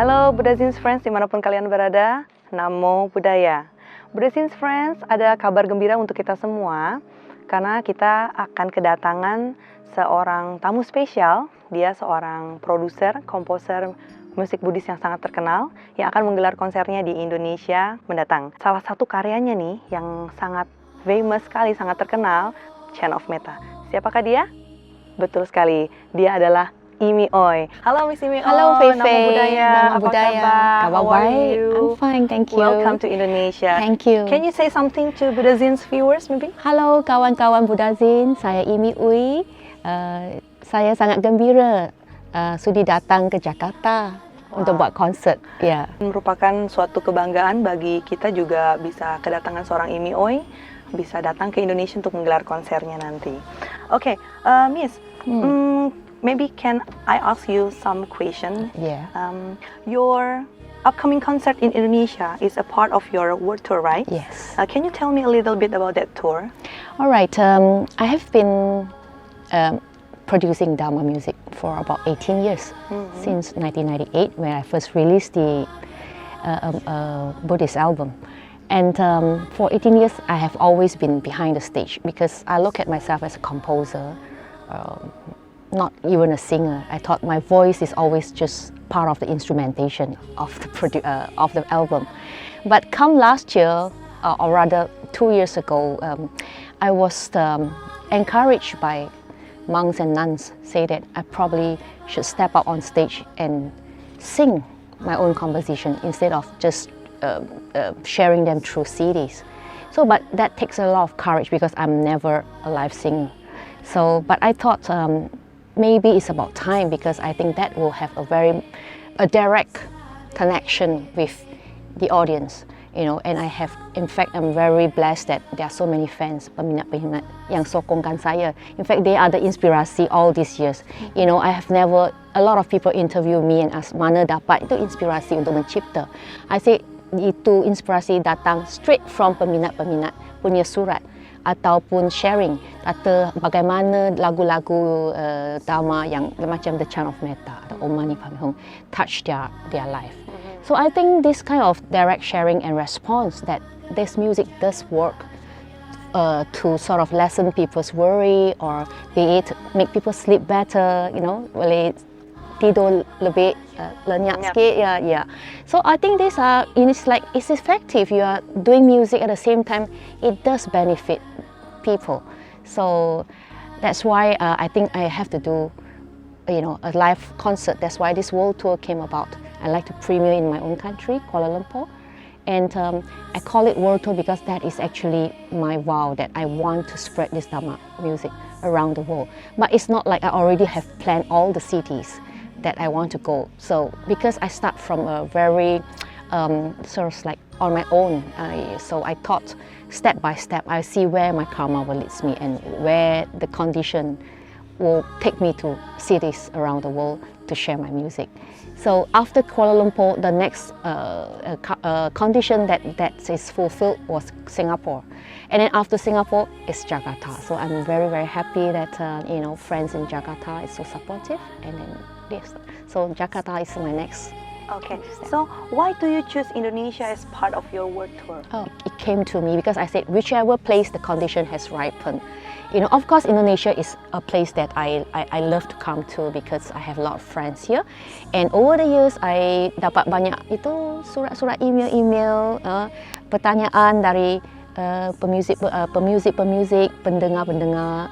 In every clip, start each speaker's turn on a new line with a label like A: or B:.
A: Halo BuddhaZine friends dimanapun kalian berada, Namo Buddhaya. BuddhaZine friends, ada kabar gembira untuk kita semua karena kita akan kedatangan seorang tamu spesial. Dia seorang produser, komposer musik Buddhis yang sangat terkenal yang akan menggelar konsernya di Indonesia mendatang. Salah satu karyanya nih yang sangat famous sekali, sangat terkenal, Chant of Metta. Siapakah dia? Betul sekali, dia adalah Imee Ooi. Halo Miss Imee Ooi.
B: Halo Fefe.
A: Namo Buddhaya.
B: Namo
A: Apa
B: Buddhaya.
A: kabar?
B: Kabar
A: How are
B: baik.
A: you?
B: I'm fine, thank you.
A: Welcome to Indonesia.
B: Thank you.
A: Can you say something to BuddhaZine's viewers maybe?
B: Halo kawan-kawan BuddhaZine, saya Imee Ooi. Saya sangat gembira sudi datang ke Jakarta untuk buat konsert. Ya.
A: Merupakan suatu kebanggaan bagi kita juga bisa kedatangan seorang Imee Ooi, bisa datang ke Indonesia untuk menggelar konsernya nanti. Oke, Miss, maybe can I ask you some question?
B: Yeah.
A: Your upcoming concert in Indonesia is a part of your world tour, right?
B: Yes.
A: Can you tell me a little bit about that tour?
B: All right. I have been producing Dharma music for about 18 years, since 1998, when I first released the Buddhist album. And for 18 years, I have always been behind the stage because I look at myself as a composer, not even a singer. I thought my voice is always just part of the instrumentation of the album. But come last year, or rather 2 years ago, I was encouraged by monks and nuns say that I probably should step out on stage and sing my own composition instead of just sharing them through CDs. So, but that takes a lot of courage because I'm never a live singer. So, but I thought maybe it's about time because I think that will have a direct connection with the audience, you know. And I have, in fact, I'm very blessed that there are so many fans, peminat-peminat yang sokongkan saya. In fact, they are the inspirasi all these years. You know, a lot of people interview me and ask, mana dapat itu inspirasi untuk mencipta? I say, itu inspirasi datang straight from peminat-peminat punya surat ataupun sharing kata bagaimana lagu-lagu Dharma yang macam the Chant of Metta atau Om Mani Padme Hum touch their life. So I think this kind of direct sharing and response that this music does work to sort of lessen people's worry or be it make people sleep better, you know, boleh tidur lebih lenyak sikit, yeah. So I think it's effective. You are doing music at the same time, it does benefit people. So that's why I think I have to do, you know, a live concert. That's why this world tour came about. I like to premiere in my own country, Kuala Lumpur, and I call it world tour because that is actually my vow that I want to spread this Dharma music around the world. But it's not like I already have planned all the cities that I want to go. So because I start from a very sort of like on my own, so I thought step by step I see where my karma will lead me and where the condition will take me to cities around the world to share my music. So after Kuala Lumpur, the next condition that is fulfilled was Singapore, and then after Singapore is Jakarta. So I'm very, very happy that you know, friends in Jakarta is so supportive, and then yes, so Jakarta is my next.
A: Okay, so why do you choose Indonesia as part of your world tour?
B: Oh, it came to me because I said whichever place the condition has ripened. You know, of course, Indonesia is a place that I love to come to because I have a lot of friends here. And over the years, I dapat banyak itu surat-surat email, pertanyaan dari pemuzik, pendengar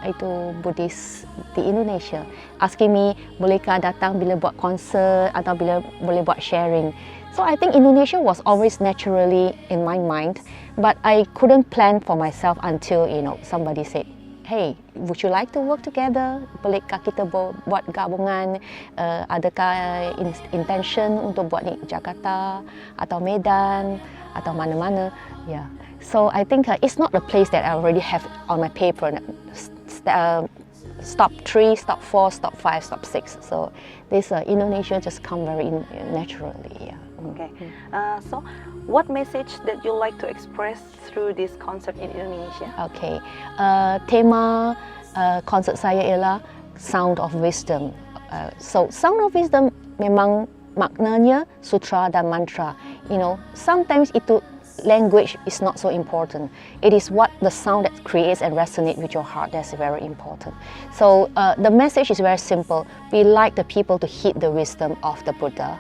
B: itu Buddhis di Indonesia, asking me bolehkah datang bila buat konser atau bila boleh buat sharing. So I think Indonesia was always naturally in my mind, but I couldn't plan for myself until, you know, somebody said, hey, would you like to work together? Bolehkah kita buat gabungan? Adakah intention untuk buat di Jakarta atau Medan atau mana-mana? Yeah. So I think it's not a place that I already have on my paper. Stop 3, stop 4, stop 5, stop 6. So this Indonesia just come very naturally. Yeah.
A: Okay. So what message that you like to express through this concert in Indonesia?
B: Okay. Tema concert saya ialah Sound of Wisdom. So Sound of Wisdom memang maknanya, sutra dan mantra. Sometimes itu language is not so important. It is what the sound that creates and resonates with your heart that's very important. So the message is very simple. We like the people to heed the wisdom of the Buddha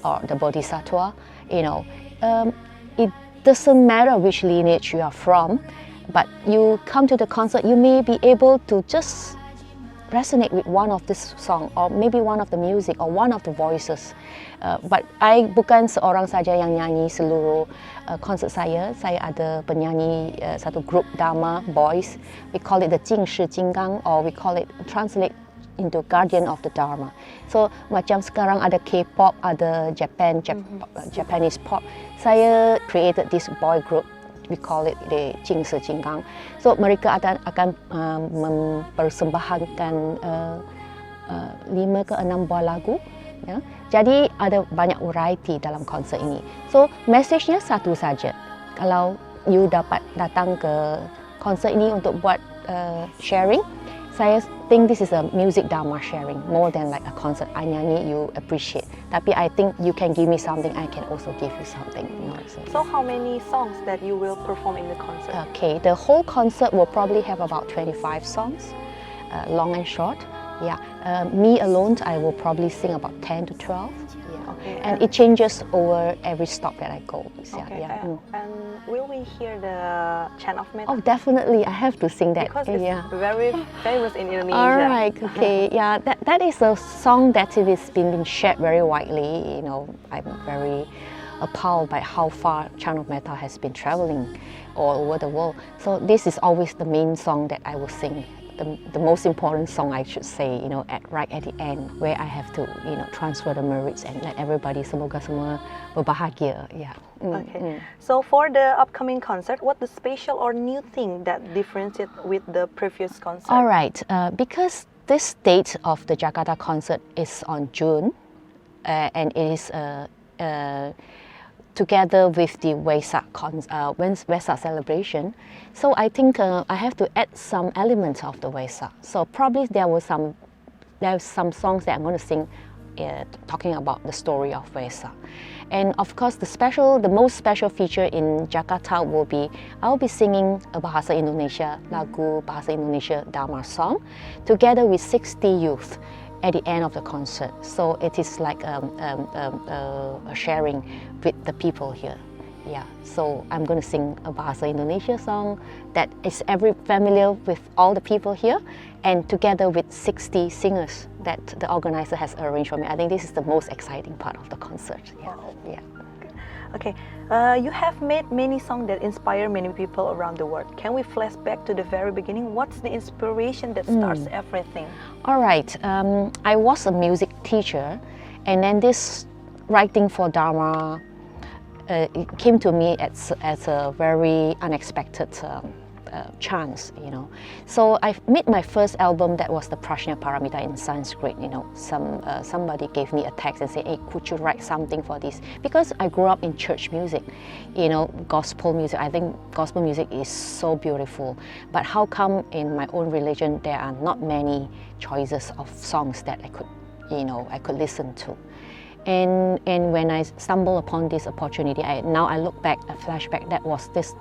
B: or the Bodhisattva. It doesn't matter which lineage you are from, but you come to the concert, you may be able to just resonate with one of this song or maybe one of the music or one of the voices. But I bukan seorang saja yang nyanyi seluruh konsert saya. Saya ada penyanyi satu grup Dharma boys. We call it the 净士金刚 or we call it translate into guardian of the Dharma. So macam sekarang ada K-pop, ada Japanese pop. Saya created this boy group. We call it the 净士金刚. So mereka akan mempersembahkan 5 ke 6 buah lagu. Ya. Jadi ada banyak variety dalam konser ini. So message-nya satu saja. Kalau you dapat datang ke konser ini untuk buat sharing, saya think this is a music Dharma sharing more than like a concert. I nyanyi, you appreciate. Tapi I think you can give me something, I can also give you something.
A: So how many songs that you will perform in the concert?
B: Okay, the whole concert will probably have about 25 songs, long and short. Yeah, me alone, I will probably sing about 10 to 12. Yeah.
A: Okay,
B: and it changes over every stop that I go.
A: Okay, yeah. And will we hear the Chant of Metta?
B: Oh, definitely. I have to sing that.
A: Because it's very famous in Indonesia.
B: All right. Okay. Yeah. That is a song that it has been shared very widely. I'm very appalled by how far Chant of Metta has been traveling all over the world. So this is always the main song that I will sing. The most important song, I should say, right at the end, where I have to, transfer the merits and let everybody semoga semua berbahagia. Yeah.
A: Okay. So for the upcoming concert, what the special or new thing that differentiates with the previous concert?
B: All right. Because this date of the Jakarta concert is on June, and it is together with the Wesak celebration. So I think I have to add some elements of the Wesak. So probably there's some songs that I'm going to sing talking about the story of Wesak. And of course the most special feature in Jakarta will be, I'll be singing a Bahasa Indonesia, lagu Bahasa Indonesia Dharma song, together with 60 youth at the end of the concert. So it is like a sharing with the people here. Yeah, so I'm going to sing a Bahasa Indonesia song that is familiar with all the people here, and together with 60 singers that the organizer has arranged for me. I think this is the most exciting part of the concert. Yeah.
A: Wow.
B: Yeah.
A: Okay, you have made many songs that inspire many people around the world. Can we flash back to the very beginning? What's the inspiration that starts everything?
B: All right, I was a music teacher, and then this writing for Dharma it came to me as a very unexpected chance, So I made my first album that was the Prajna Paramita in Sanskrit. Somebody gave me a text and said, "Hey, could you write something for this?" Because I grew up in church music, gospel music. I think gospel music is so beautiful. But how come in my own religion there are not many choices of songs that I could listen to? And when I stumbled upon this opportunity, now I look back, a flashback, that was this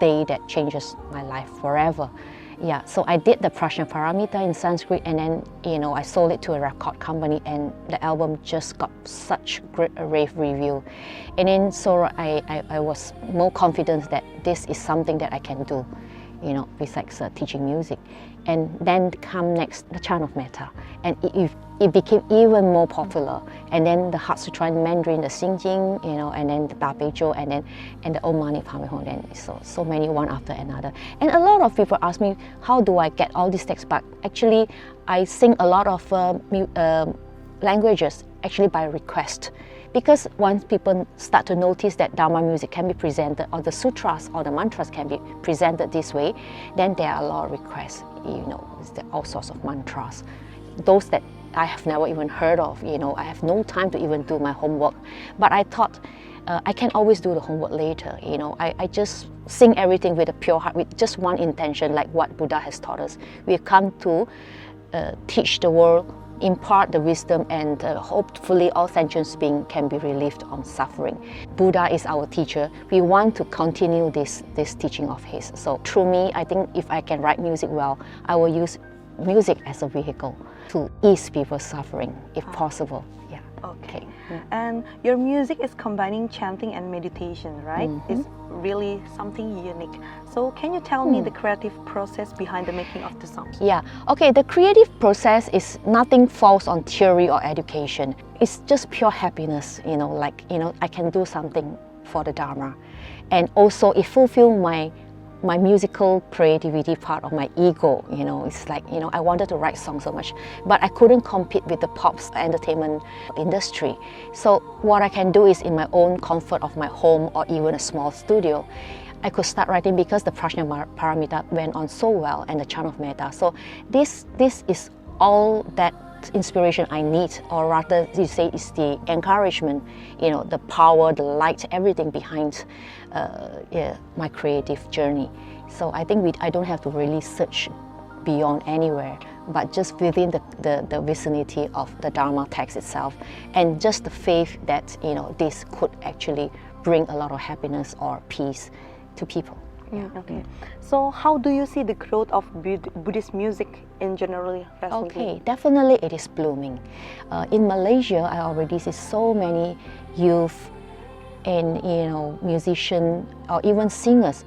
B: day that changes my life forever. Yeah, so I did the Prajna Paramita in Sanskrit, and then I sold it to a record company, and the album just got such great rave review. And then so I was more confident that this is something that I can do, besides teaching music. And then come next the Chant of Metta, and it became even more popular. And then the Heart Sutra in Mandarin, the Xingjing, and then the Dabejo, and the Om Mani Padme Hum. Then so many one after another. And a lot of people ask me, how do I get all these texts back? Actually, I sing a lot of languages actually by request. Because once people start to notice that Dharma music can be presented, or the sutras or the mantras can be presented this way, then there are a lot of requests. All sorts of mantras, those that I have never even heard of. I have no time to even do my homework. But I thought I can always do the homework later. I just sing everything with a pure heart, with just one intention, like what Buddha has taught us. We have come to teach the world impart the wisdom, and hopefully all sentient beings can be relieved on suffering. Buddha is our teacher. We want to continue this teaching of his. So through me, I think if I can write music well, I will use music as a vehicle to ease people's suffering, if possible. Yeah.
A: Okay. And your music is combining chanting and meditation, right? It's really something unique. So can you tell me the creative process behind the making of the song?
B: Yeah. Okay, the creative process is nothing false on theory or education. It's just pure happiness, I can do something for the Dharma. And also it fulfills my musical creativity part of my ego, it's like, I wanted to write songs so much, but I couldn't compete with the pops entertainment industry. So what I can do is in my own comfort of my home or even a small studio, I could start writing because the Paramita went on so well and the Chant of Metta. So this is all that inspiration I need, or rather you say it's the encouragement, the power, the light, everything behind my creative journey. So I think I don't have to really search beyond anywhere, but just within the vicinity of the Dharma text itself, and just the faith that this could actually bring a lot of happiness or peace to people.
A: Yeah. Okay. So how do you see the growth of Buddhist music in general recently?
B: Okay, definitely it is blooming. In Malaysia, I already see so many youth and musicians or even singers.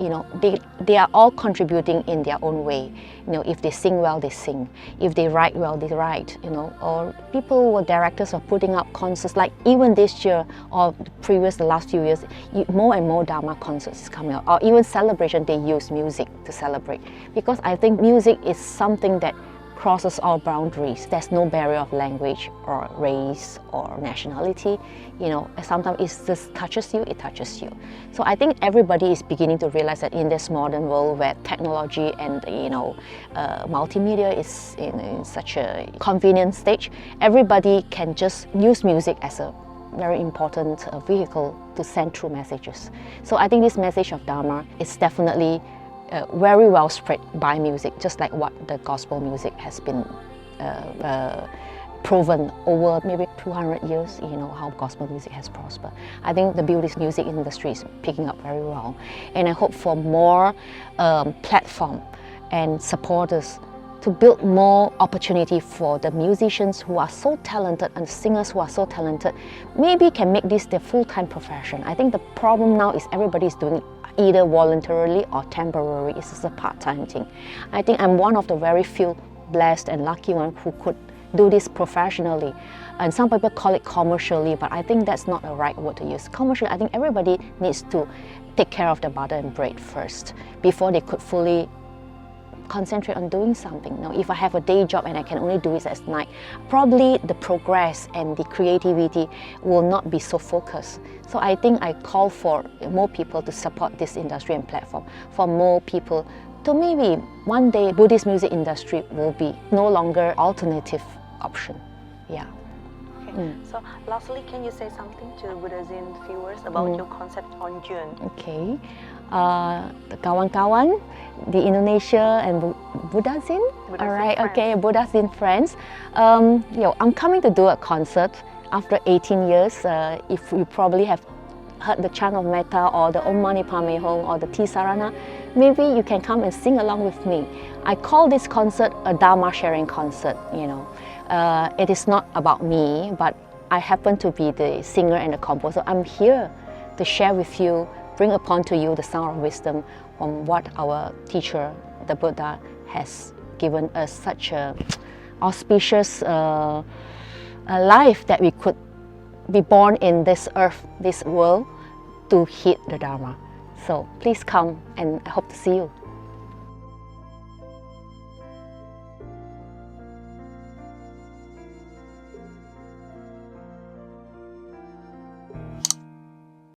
B: They are all contributing in their own way. If they sing well, they sing. If they write well, they write. Or people who were directors of putting up concerts. Like even this year or the last few years, more and more Dharma concerts is coming out. Or even celebration, they use music to celebrate. Because I think music is something that crosses all boundaries. There's no barrier of language or race or nationality. Sometimes it just touches you, it touches you. So I think everybody is beginning to realize that in this modern world where technology and multimedia is in such a convenient stage, everybody can just use music as a very important vehicle to send through messages. So I think this message of Dharma is definitely very well spread by music, just like what the gospel music has been proven over maybe 200 years, how gospel music has prospered. I think the Buddhist music industry is picking up very well. And I hope for more platform and supporters to build more opportunity for the musicians who are so talented and singers who are so talented, maybe can make this their full-time profession. I think the problem now is everybody is doing it either voluntarily or temporary. It's just a part-time thing. I think I'm one of the very few blessed and lucky ones who could do this professionally. And some people call it commercially, but I think that's not the right word to use. Commercially, I think everybody needs to take care of the butter and bread first before they could fully concentrate on doing something. Now, if I have a day job and I can only do it at night, probably the progress and the creativity will not be so focused. So I think I call for more people to support this industry and platform, for more people to maybe one day Buddhist music industry will be no longer alternative option. Yeah.
A: Okay. So lastly, can you say something to BuddhaZine viewers about your concept on June?
B: Okay. The kawan-kawan, the Indonesia and BuddhaZine. All right, okay, BuddhaZine friends. I'm coming to do a concert after 18 years. If you probably have heard the Chant of Metta or the Om Mani Padme Hum or the Tisarana, maybe you can come and sing along with me. I call this concert a Dharma sharing concert. It is not about me, but I happen to be the singer and the composer. I'm here to share with you, bring upon to you the sound of wisdom from what our teacher, the Buddha, has given us such a auspicious life that we could be born in this earth, this world, to heed the Dharma. So please come, and I hope to see you.